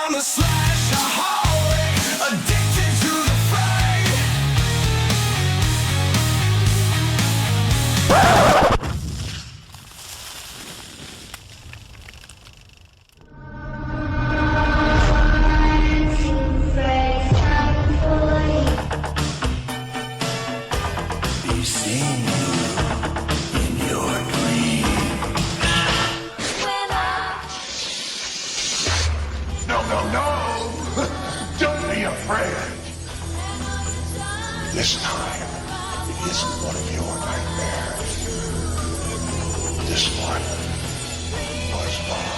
I'm a slash-a-holic, addicted to the fray. Be seen in your dream. No. Don't be afraid. This time, it isn't one of your nightmares. This one was mine.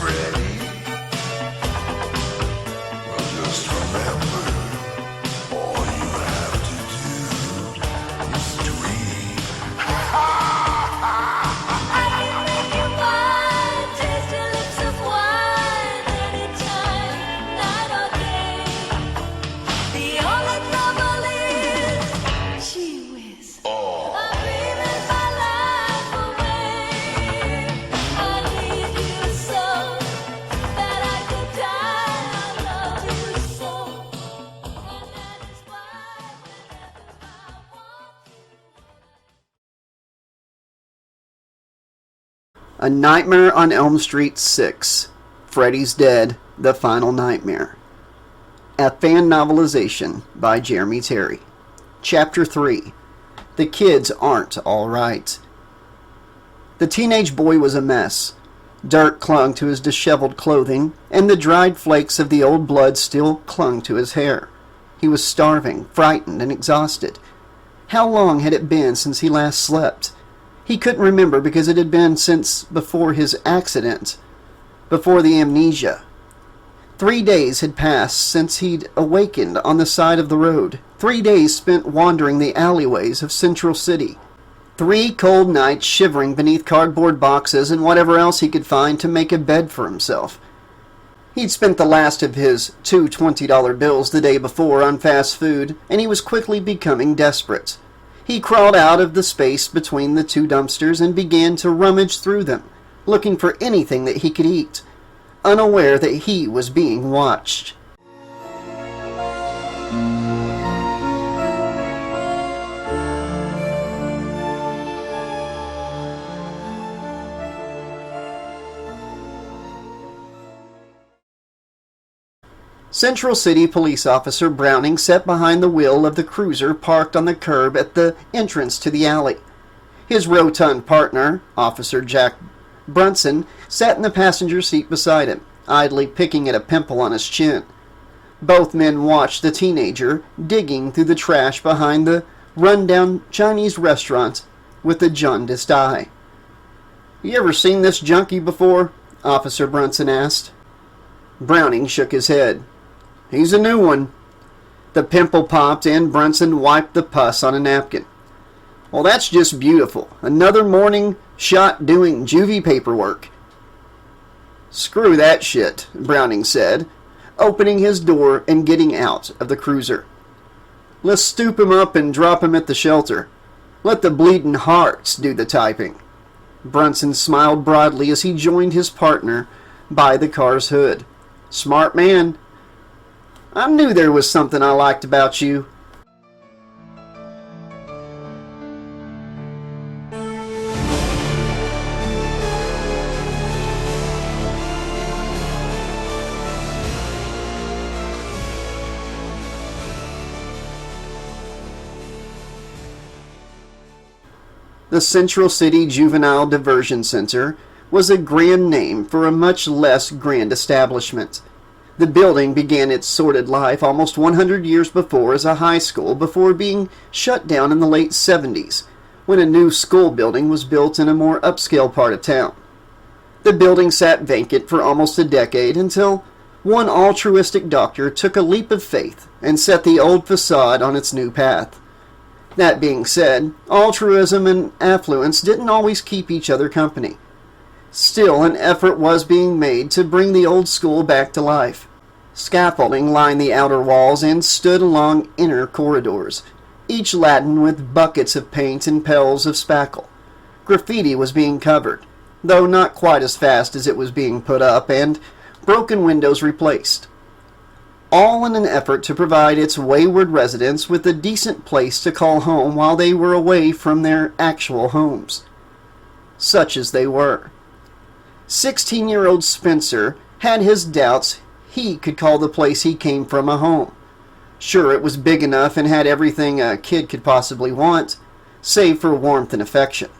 Freddy? Well, just remember, all you have to do is dream. I can make you mine, taste your lips of wine, anytime, night or day. The only trouble is, she whiz. I'm dreaming my life away. I need you so that I could die. I love you so, and that is why whenever I want you. A Nightmare on Elm Street 6, Freddy's Dead, The Final Nightmare. A fan novelization by Jeremy Terry. Chapter 3, The Kids Aren't Alright. The teenage boy was a mess. Dirt clung to his disheveled clothing, and the dried flakes of the old blood still clung to his hair. He was starving, frightened, and exhausted. How long had it been since he last slept? He couldn't remember because it had been since before his accident, before the amnesia. 3 days had passed since he'd awakened on the side of the road. 3 days spent wandering the alleyways of Central City. 3 cold nights shivering beneath cardboard boxes and whatever else he could find to make a bed for himself. He'd spent the last of his 2 $20 bills the day before on fast food, and he was quickly becoming desperate. He crawled out of the space between the 2 dumpsters and began to rummage through them, looking for anything that he could eat, unaware that he was being watched. Central City Police Officer Browning sat behind the wheel of the cruiser parked on the curb at the entrance to the alley. His rotund partner, Officer Jack Brunson, sat in the passenger seat beside him, idly picking at a pimple on his chin. Both men watched the teenager digging through the trash behind the run-down Chinese restaurant with a jaundiced eye. "You ever seen this junkie before?" Officer Brunson asked. Browning shook his head. "He's a new one." The pimple popped and Brunson wiped the pus on a napkin. "Well, that's just beautiful. Another morning shot doing juvie paperwork." "Screw that shit," Browning said, opening his door and getting out of the cruiser. "Let's stoop him up and drop him at the shelter. Let the bleeding hearts do the typing." Brunson smiled broadly as he joined his partner by the car's hood. "Smart man. I knew there was something I liked about you." The Central City Juvenile Diversion Center was a grand name for a much less grand establishment. The building began its sordid life almost 100 years before as a high school before being shut down in the late 70s, when a new school building was built in a more upscale part of town. The building sat vacant for almost a decade until one altruistic doctor took a leap of faith and set the old facade on its new path. That being said, altruism and affluence didn't always keep each other company. Still, an effort was being made to bring the old school back to life. Scaffolding lined the outer walls and stood along inner corridors, each laden with buckets of paint and pails of spackle. Graffiti was being covered, though not quite as fast as it was being put up, and broken windows replaced. All in an effort to provide its wayward residents with a decent place to call home while they were away from their actual homes. Such as they were. 16-year-old Spencer had his doubts he could call the place he came from a home. Sure, it was big enough and had everything a kid could possibly want, save for warmth and affection.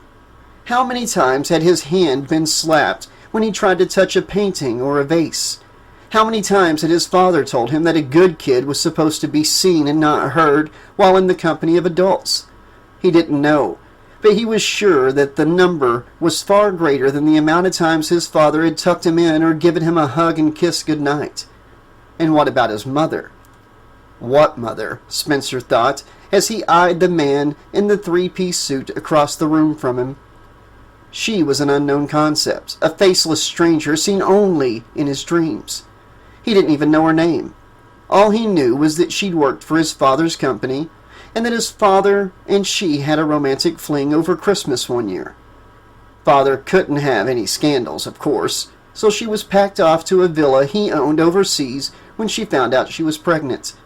How many times had his hand been slapped when he tried to touch a painting or a vase? How many times had his father told him that a good kid was supposed to be seen and not heard while in the company of adults? He didn't know, but he was sure that the number was far greater than the amount of times his father had tucked him in or given him a hug and kiss goodnight. And what about his mother? What mother? Spencer thought as he eyed the man in the three-piece suit across the room from him. She was an unknown concept, a faceless stranger seen only in his dreams. He didn't even know her name. All he knew was that she'd worked for his father's company, and that his father and she had a romantic fling over Christmas one year. Father couldn't have any scandals, of course, so she was packed off to a villa he owned overseas when she found out she was pregnant.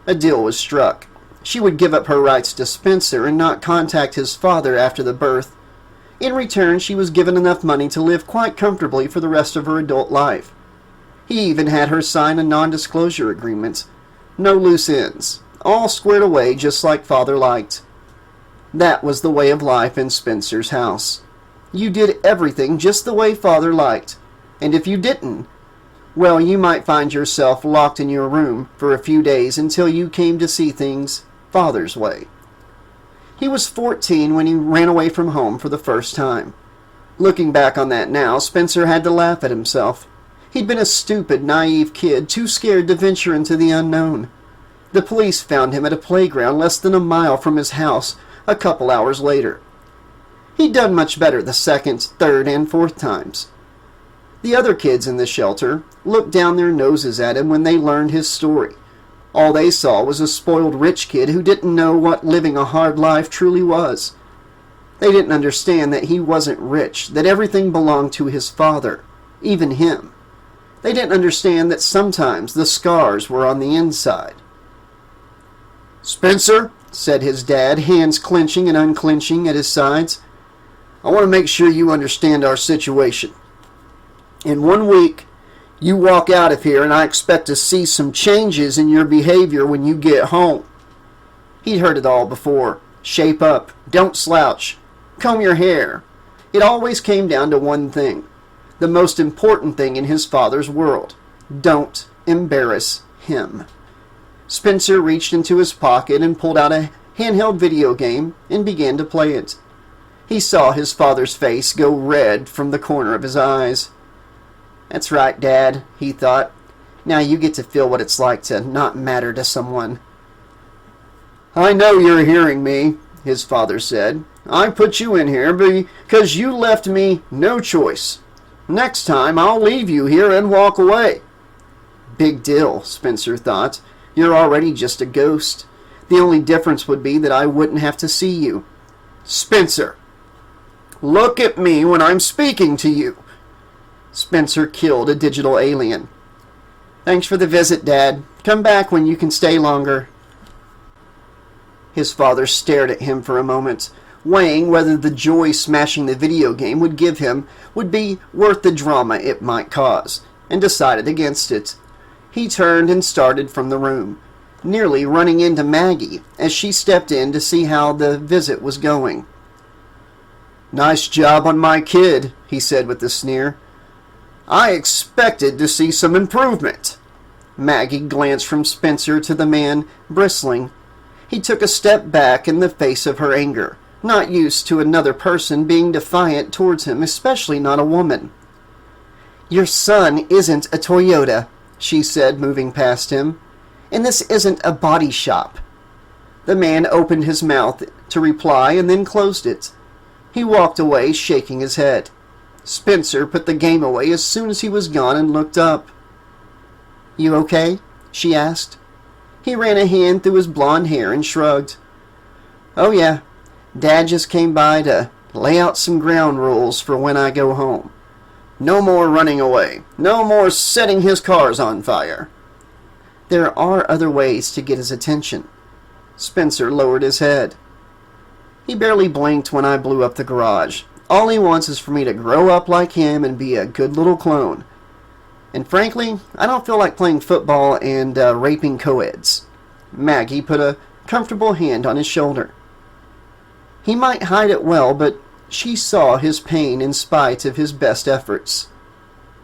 A deal was struck. She would give up her rights to Spencer and not contact his father after the birth. In return, she was given enough money to live quite comfortably for the rest of her adult life. He even had her sign a non-disclosure agreement. No loose ends. All squared away just like Father liked. That was the way of life in Spencer's house. You did everything just the way Father liked. And if you didn't, well, you might find yourself locked in your room for a few days until you came to see things Father's way. He was 14 when he ran away from home for the first time. Looking back on that now, Spencer had to laugh at himself. He'd been a stupid, naive kid, too scared to venture into the unknown. The police found him at a playground less than a mile from his house a couple hours later. He'd done much better the second, third, and fourth times. The other kids in the shelter looked down their noses at him when they learned his story. All they saw was a spoiled rich kid who didn't know what living a hard life truly was. They didn't understand that he wasn't rich, that everything belonged to his father, even him. They didn't understand that sometimes the scars were on the inside. "Spencer," said his dad, hands clenching and unclenching at his sides, "I want to make sure you understand our situation. In 1 week, you walk out of here and I expect to see some changes in your behavior when you get home." He'd heard it all before. Shape up. Don't slouch. Comb your hair. It always came down to one thing. The most important thing in his father's world. Don't embarrass him. Spencer reached into his pocket and pulled out a handheld video game and began to play it. He saw his father's face go red from the corner of his eyes. "That's right, Dad," he thought. "Now you get to feel what it's like to not matter to someone." "I know you're hearing me," his father said. "I put you in here because you left me no choice. Next time, I'll leave you here and walk away." Big deal, Spencer thought. You're already just a ghost. The only difference would be that I wouldn't have to see you. "Spencer, look at me when I'm speaking to you." Spencer killed a digital alien. "Thanks for the visit, Dad. Come back when you can stay longer." His father stared at him for a moment, weighing whether the joy smashing the video game would give him would be worth the drama it might cause, and decided against it. He turned and started from the room, nearly running into Maggie as she stepped in to see how the visit was going. "Nice job on my kid," he said with a sneer. "I expected to see some improvement." Maggie glanced from Spencer to the man, bristling. He took a step back in the face of her anger, not used to another person being defiant towards him, especially not a woman. "Your son isn't a Toyota," she said, moving past him. "And this isn't a body shop." The man opened his mouth to reply and then closed it. He walked away, shaking his head. Spencer put the game away as soon as he was gone and looked up. "You okay?" she asked. He ran a hand through his blonde hair and shrugged. "Oh yeah, Dad just came by to lay out some ground rules for when I go home. No more running away. No more setting his cars on fire." "There are other ways to get his attention." Spencer lowered his head. "He barely blinked when I blew up the garage. All he wants is for me to grow up like him and be a good little clone. And frankly, I don't feel like playing football and raping co-eds." Maggie put a comfortable hand on his shoulder. He might hide it well, but she saw his pain in spite of his best efforts.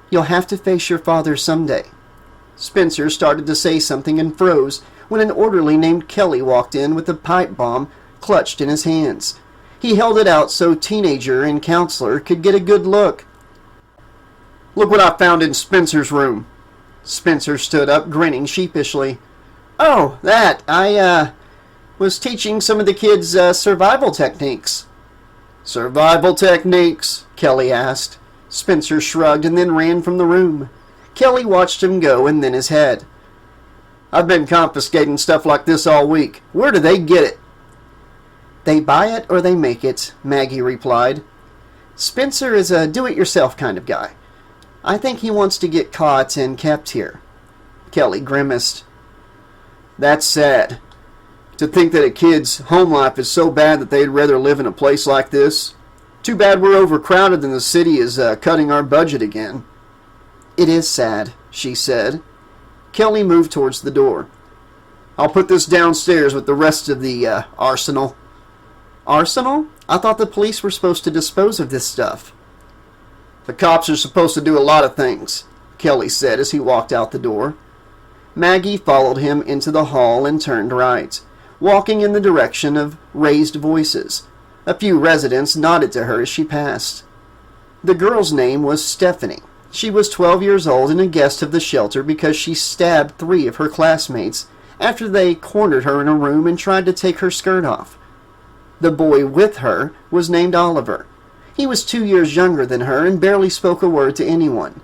"You'll have to face your father someday." Spencer started to say something and froze when an orderly named Kelly walked in with a pipe bomb clutched in his hands. He held it out so teenager and counselor could get a good look. "Look what I found in Spencer's room." Spencer stood up, grinning sheepishly. "Oh, that. I was teaching some of the kids survival techniques." "Survival techniques?" Kelly asked. Spencer shrugged and then ran from the room. Kelly watched him go and then his head. "I've been confiscating stuff like this all week. Where do they get it?" "They buy it or they make it," Maggie replied. "Spencer is a do-it-yourself kind of guy. I think he wants to get caught and kept here." Kelly grimaced. "That's sad. To think that a kid's home life is so bad that they'd rather live in a place like this. Too bad we're overcrowded and the city is cutting our budget again." "It is sad," she said. Kelly moved towards the door. "I'll put this downstairs with the rest of the arsenal." "Arsenal? I thought the police were supposed to dispose of this stuff." "The cops are supposed to do a lot of things," Kelly said as he walked out the door. Maggie followed him into the hall and turned right, walking in the direction of raised voices. A few residents nodded to her as she passed. The girl's name was Stephanie. She was 12 years old and a guest of the shelter because she stabbed 3 of her classmates after they cornered her in a room and tried to take her skirt off. The boy with her was named Oliver. He was 2 years younger than her and barely spoke a word to anyone.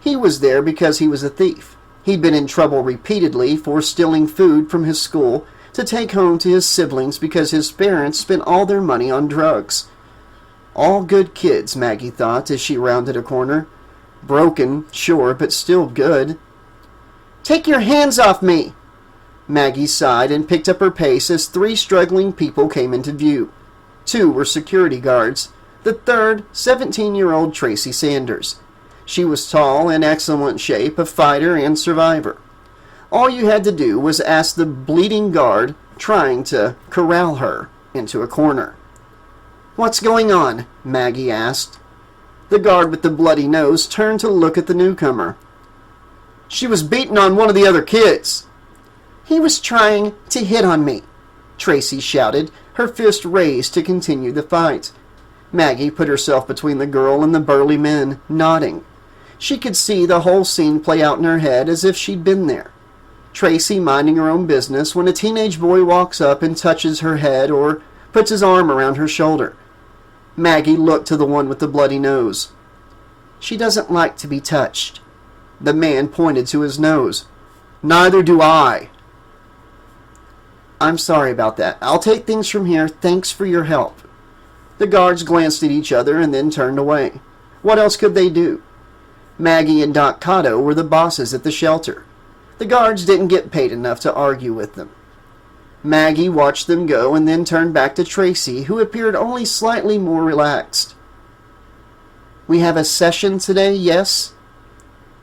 He was there because he was a thief. He'd been in trouble repeatedly for stealing food from his school to take home to his siblings because his parents spent all their money on drugs. All good kids, Maggie thought as she rounded a corner. Broken, sure, but still good. "Take your hands off me!" Maggie sighed and picked up her pace as 3 struggling people came into view. 2 were security guards. The third, 17-year-old Tracy Sanders. She was tall, in excellent shape, a fighter and survivor. All you had to do was ask the bleeding guard trying to corral her into a corner. "What's going on?" Maggie asked. The guard with the bloody nose turned to look at the newcomer. "She was beating on one of the other kids." "He was trying to hit on me," Tracy shouted, her fist raised to continue the fight. Maggie put herself between the girl and the burly men, nodding. She could see the whole scene play out in her head as if she'd been there. Tracy minding her own business when a teenage boy walks up and touches her head or puts his arm around her shoulder. Maggie looked to the one with the bloody nose. "She doesn't like to be touched." The man pointed to his nose. "Neither do I." "I'm sorry about that. I'll take things from here. Thanks for your help." The guards glanced at each other and then turned away. What else could they do? Maggie and Doc Cotto were the bosses at the shelter. The guards didn't get paid enough to argue with them. Maggie watched them go and then turned back to Tracy, who appeared only slightly more relaxed. "We have a session today, yes?"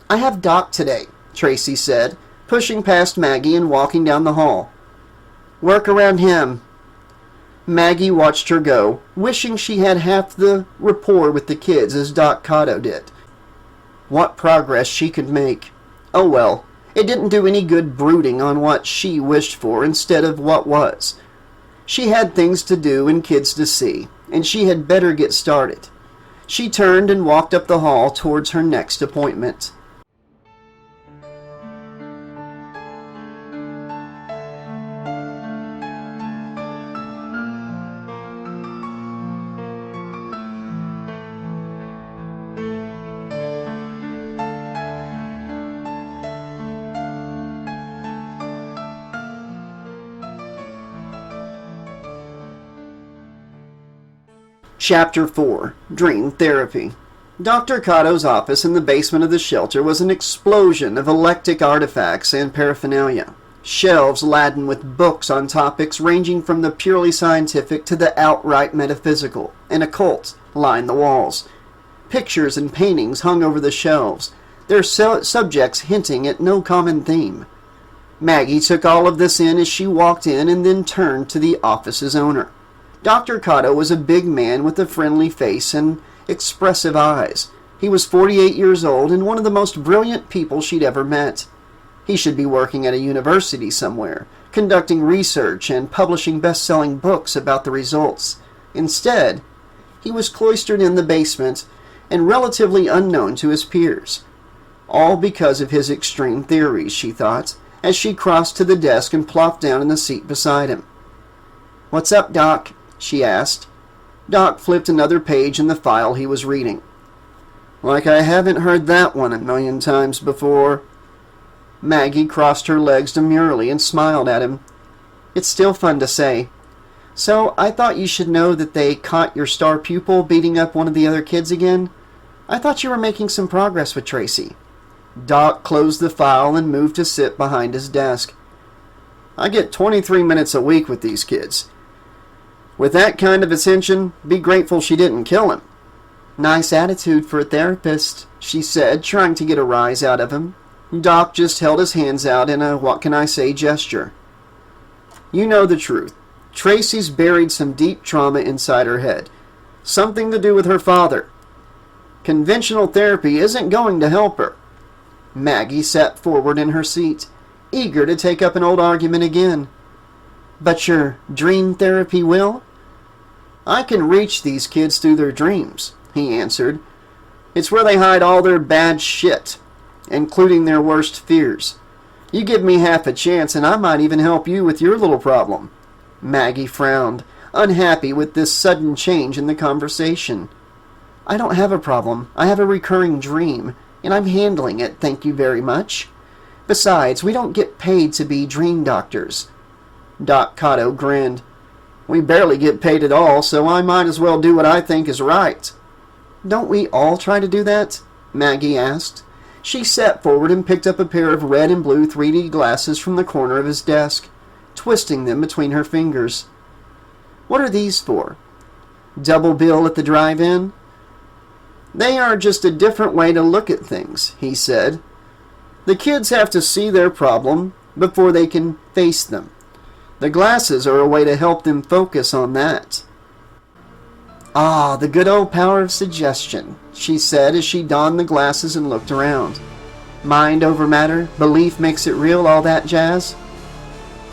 "I have Doc today," Tracy said, pushing past Maggie and walking down the hall. "Work around him." Maggie watched her go, wishing she had half the rapport with the kids as Doc Cotto did. What progress she could make. Oh well, it didn't do any good brooding on what she wished for instead of what was. She had things to do and kids to see, and she had better get started. She turned and walked up the hall towards her next appointment. Chapter 4. Dream Therapy. Dr. Cotto's office in the basement of the shelter was an explosion of eclectic artifacts and paraphernalia. Shelves laden with books on topics ranging from the purely scientific to the outright metaphysical and occult lined the walls. Pictures and paintings hung over the shelves, their subjects hinting at no common theme. Maggie took all of this in as she walked in and then turned to the office's owner. Dr. Cotto was a big man with a friendly face and expressive eyes. He was 48 years old and one of the most brilliant people she'd ever met. He should be working at a university somewhere, conducting research and publishing best-selling books about the results. Instead, he was cloistered in the basement and relatively unknown to his peers. All because of his extreme theories, she thought, as she crossed to the desk and plopped down in the seat beside him. "What's up, Doc?" she asked. Doc flipped another page in the file he was reading. "Like I haven't heard that one a million times before." Maggie crossed her legs demurely and smiled at him. "It's still fun to say. So I thought you should know that they caught your star pupil beating up one of the other kids again. I thought you were making some progress with Tracy." Doc closed the file and moved to sit behind his desk. "I get 23 minutes a week with these kids. With that kind of attention, be grateful she didn't kill him." "Nice attitude for a therapist," she said, trying to get a rise out of him. Doc just held his hands out in a what-can-I-say gesture. "You know the truth. Tracy's buried some deep trauma inside her head. Something to do with her father. Conventional therapy isn't going to help her." Maggie sat forward in her seat, eager to take up an old argument again. "But your dream therapy will?" "I can reach these kids through their dreams," he answered. "It's where they hide all their bad shit, including their worst fears. You give me half a chance and I might even help you with your little problem." Maggie frowned, unhappy with this sudden change in the conversation. "I don't have a problem. I have a recurring dream, and I'm handling it, thank you very much. Besides, we don't get paid to be dream doctors." Doc Cotto grinned. "We barely get paid at all, so I might as well do what I think is right." "Don't we all try to do that?" Maggie asked. She sat forward and picked up a pair of red and blue 3D glasses from the corner of his desk, twisting them between her fingers. "What are these for? Double bill at the drive-in?" "They are just a different way to look at things," he said. "The kids have to see their problem before they can face them. The glasses are a way to help them focus on that." "Ah, the good old power of suggestion," she said as she donned the glasses and looked around. "Mind over matter, belief makes it real, all that jazz?"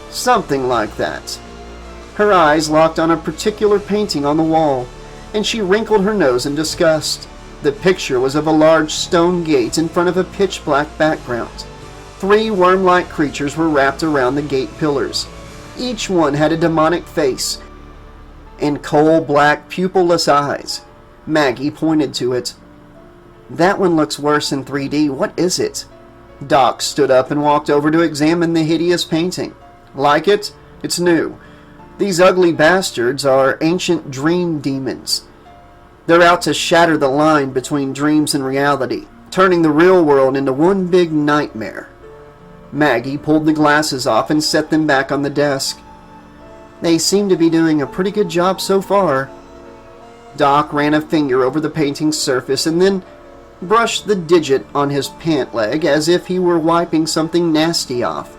"Something like that." Her eyes locked on a particular painting on the wall, and she wrinkled her nose in disgust. The picture was of a large stone gate in front of a pitch-black background. 3 worm-like creatures were wrapped around the gate pillars. Each one had a demonic face and coal-black pupilless eyes. Maggie pointed to it. "That one looks worse in 3D. What is it?" Doc stood up and walked over to examine the hideous painting. "Like it? It's new. These ugly bastards are ancient dream demons. They're out to shatter the line between dreams and reality, turning the real world into one big nightmare." Maggie pulled the glasses off and set them back on the desk. "They seem to be doing a pretty good job so far." Doc ran a finger over the painting's surface and then brushed the digit on his pant leg as if he were wiping something nasty off.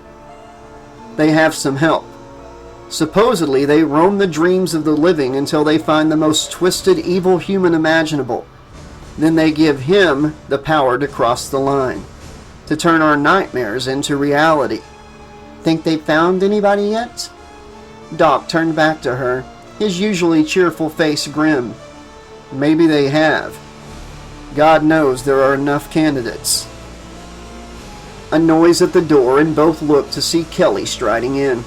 "They have some help. Supposedly, they roam the dreams of the living until they find the most twisted, evil human imaginable. Then they give him the power to cross the line, to turn our nightmares into reality. Think they found anybody yet? Doc turned back to her, his usually cheerful face grim. Maybe they have. God knows there are enough candidates. A noise at the door, and both looked to see Kelly striding in.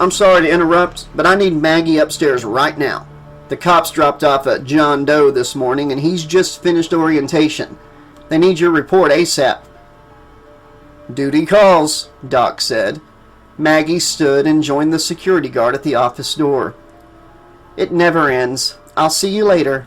I'm sorry to interrupt, but I need Maggie upstairs right now. The cops dropped off at John Doe this morning, and he's just finished orientation. They need your report ASAP. Duty calls, Doc said. Maggie stood and joined the security guard at the office door. It never ends. I'll see you later.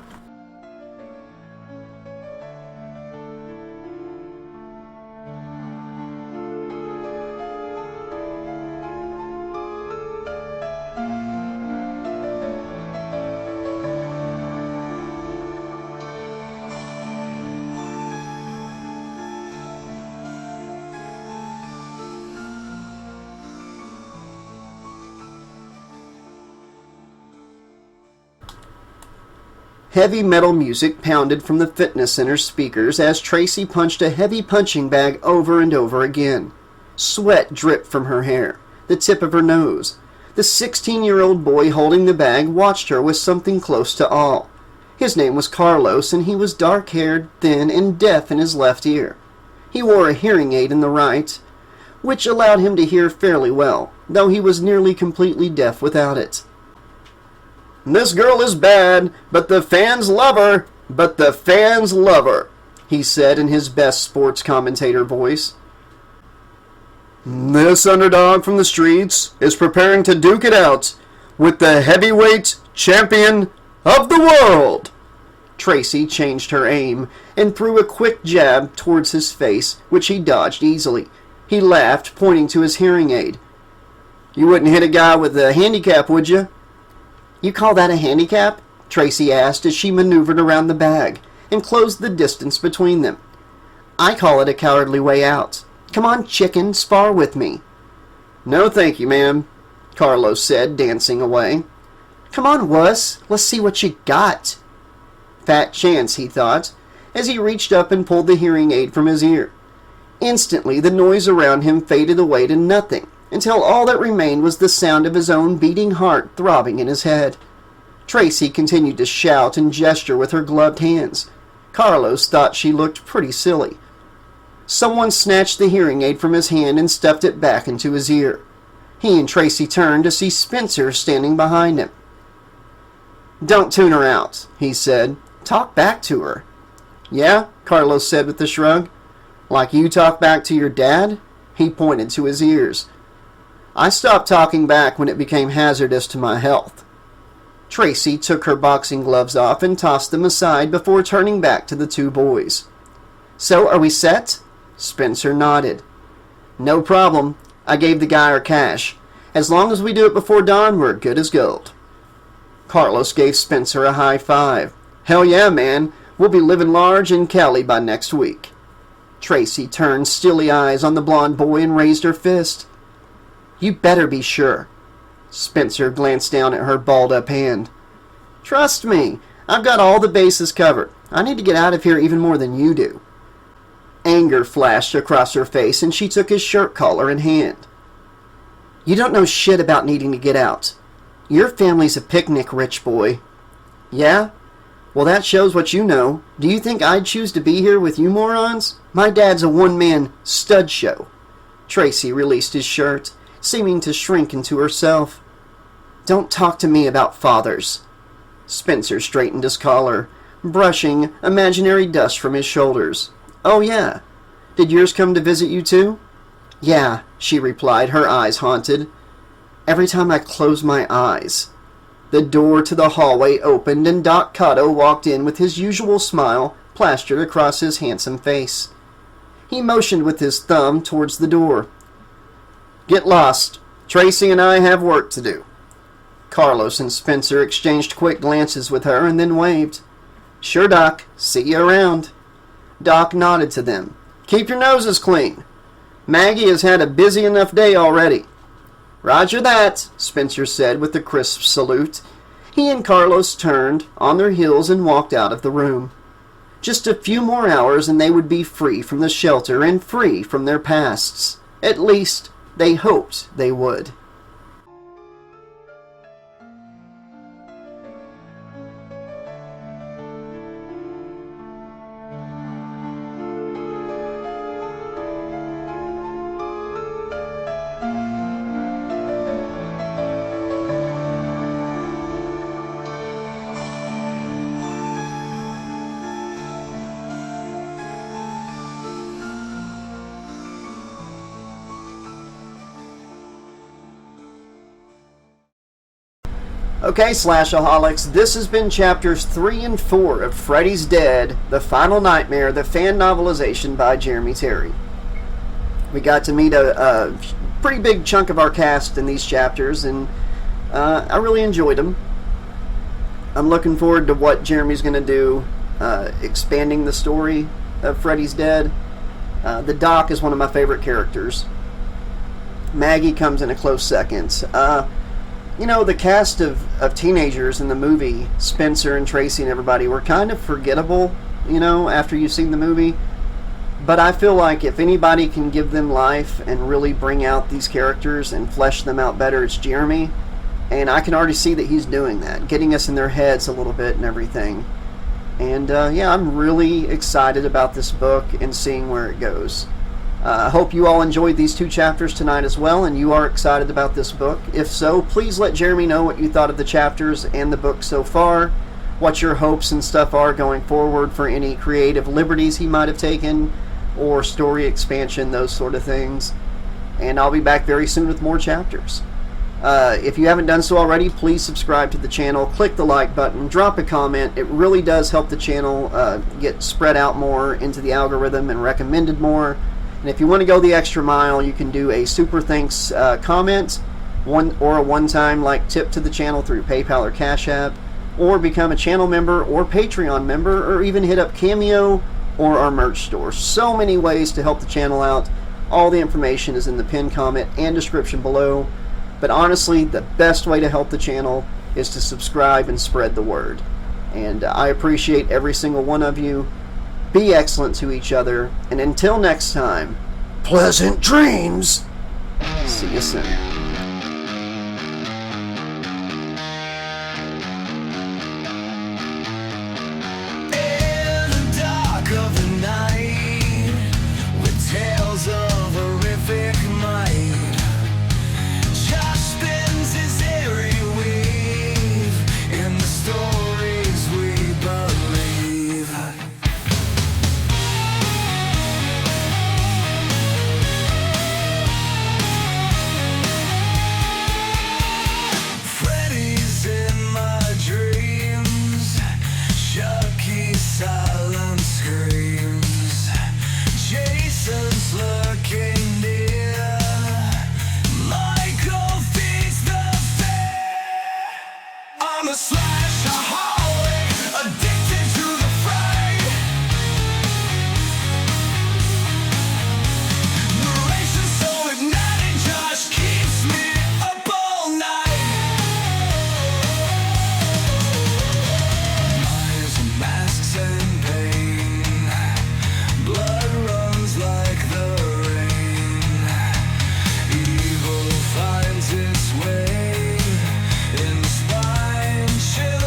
Heavy metal music pounded from the fitness center's speakers as Tracy punched a heavy punching bag over and over again. Sweat dripped from her hair, the tip of her nose. The 16-year-old boy holding the bag watched her with something close to awe. His name was Carlos, and he was dark-haired, thin, and deaf in his left ear. He wore a hearing aid in the right, which allowed him to hear fairly well, though he was nearly completely deaf without it. This girl is bad, but the fans love her. But the fans love her, he said in his best sports commentator voice. This underdog from the streets is preparing to duke it out with the heavyweight champion of the world. Tracy changed her aim and threw a quick jab towards his face, which he dodged easily. He laughed, pointing to his hearing aid. You wouldn't hit a guy with a handicap, would you? You call that a handicap? Tracy asked as she maneuvered around the bag and closed the distance between them. I call it a cowardly way out. Come on, chicken, spar with me. No thank you, ma'am, Carlos said, dancing away. Come on, wuss, let's see what you got. Fat chance, he thought, as he reached up and pulled the hearing aid from his ear. Instantly, the noise around him faded away to nothing, until all that remained was the sound of his own beating heart throbbing in his head. Tracy continued to shout and gesture with her gloved hands. Carlos thought she looked pretty silly. Someone snatched the hearing aid from his hand and stuffed it back into his ear. He and Tracy turned to see Spencer standing behind him. Don't tune her out, he said. Talk back to her. Yeah, Carlos said with a shrug. Like you talk back to your dad? He pointed to his ears. I stopped talking back when it became hazardous to my health. Tracy took her boxing gloves off and tossed them aside before turning back to the two boys. So, are we set? Spencer nodded. No problem. I gave the guy our cash. As long as we do it before dawn, we're good as gold. Carlos gave Spencer a high five. Hell yeah, man. We'll be living large in Cali by next week. Tracy turned stilly eyes on the blonde boy and raised her fist. You better be sure. Spencer glanced down at her balled-up hand. Trust me, I've got all the bases covered. I need to get out of here even more than you do. Anger flashed across her face, and she took his shirt collar in hand. You don't know shit about needing to get out. Your family's a picnic, rich boy. Yeah? Well, that shows what you know. Do you think I'd choose to be here with you morons? My dad's a one-man stud show. Tracy released his shirt, seeming to shrink into herself. Don't talk to me about fathers. Spencer straightened his collar, brushing imaginary dust from his shoulders. Oh, yeah. Did yours come to visit you, too? Yeah, she replied, her eyes haunted. Every time I close my eyes. The door to the hallway opened, and Doc Cotto walked in with his usual smile plastered across his handsome face. He motioned with his thumb towards the door. Get lost. Tracy and I have work to do. Carlos and Spencer exchanged quick glances with her and then waved. Sure, Doc. See you around. Doc nodded to them. Keep your noses clean. Maggie has had a busy enough day already. "Roger that," Spencer said with a crisp salute. He and Carlos turned on their heels and walked out of the room. Just a few more hours and they would be free from the shelter and free from their pasts. At least, they hoped they would. Okay, Slash-a-Holics, this has been chapters 3 and 4 of Freddy's Dead, The Final Nightmare, the fan novelization by Jeremy Terry. We got to meet a pretty big chunk of our cast in these chapters, and I really enjoyed them. I'm looking forward to what Jeremy's going to do, expanding the story of Freddy's Dead. The Doc is one of my favorite characters. Maggie comes in a close second. You know, the cast of teenagers in the movie, Spencer and Tracy and everybody, were kind of forgettable, you know, after you've seen the movie. But I feel like if anybody can give them life and really bring out these characters and flesh them out better, it's Jeremy. And I can already see that he's doing that, getting us in their heads a little bit and everything. And yeah, I'm really excited about this book and seeing where it goes. I hope you all enjoyed these 2 chapters tonight as well, and you are excited about this book. If so, please let Jeremy know what you thought of the chapters and the book so far, what your hopes and stuff are going forward for any creative liberties he might have taken, or story expansion, those sort of things. And I'll be back very soon with more chapters. If you haven't done so already, please subscribe to the channel, click the like button, drop a comment. It really does help the channel get spread out more into the algorithm and recommended more. And if you want to go the extra mile, you can do a super thanks comment, or a one-time like tip to the channel through PayPal or Cash App, or become a channel member or Patreon member, or even hit up Cameo or our merch store. So many ways to help the channel out. All the information is in the pinned comment and description below. But honestly, the best way to help the channel is to subscribe and spread the word. And I appreciate every single one of you. Be excellent to each other, and until next time, pleasant dreams! See you soon. I'm a slash-a-holic, addicted to the fright. Narration so hypnotic, just keeps me up all night. Lies and masks and pain, blood runs like the rain. Evil finds its way in the spine. Chill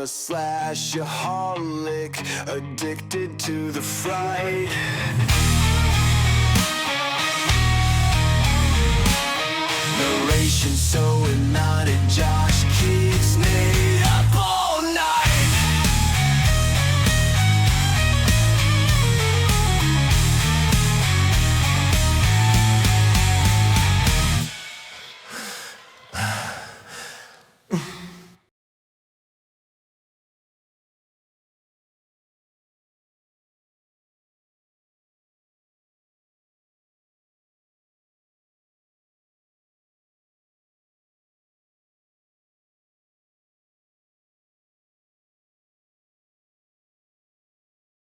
slash-a-holic, addicted to the fright.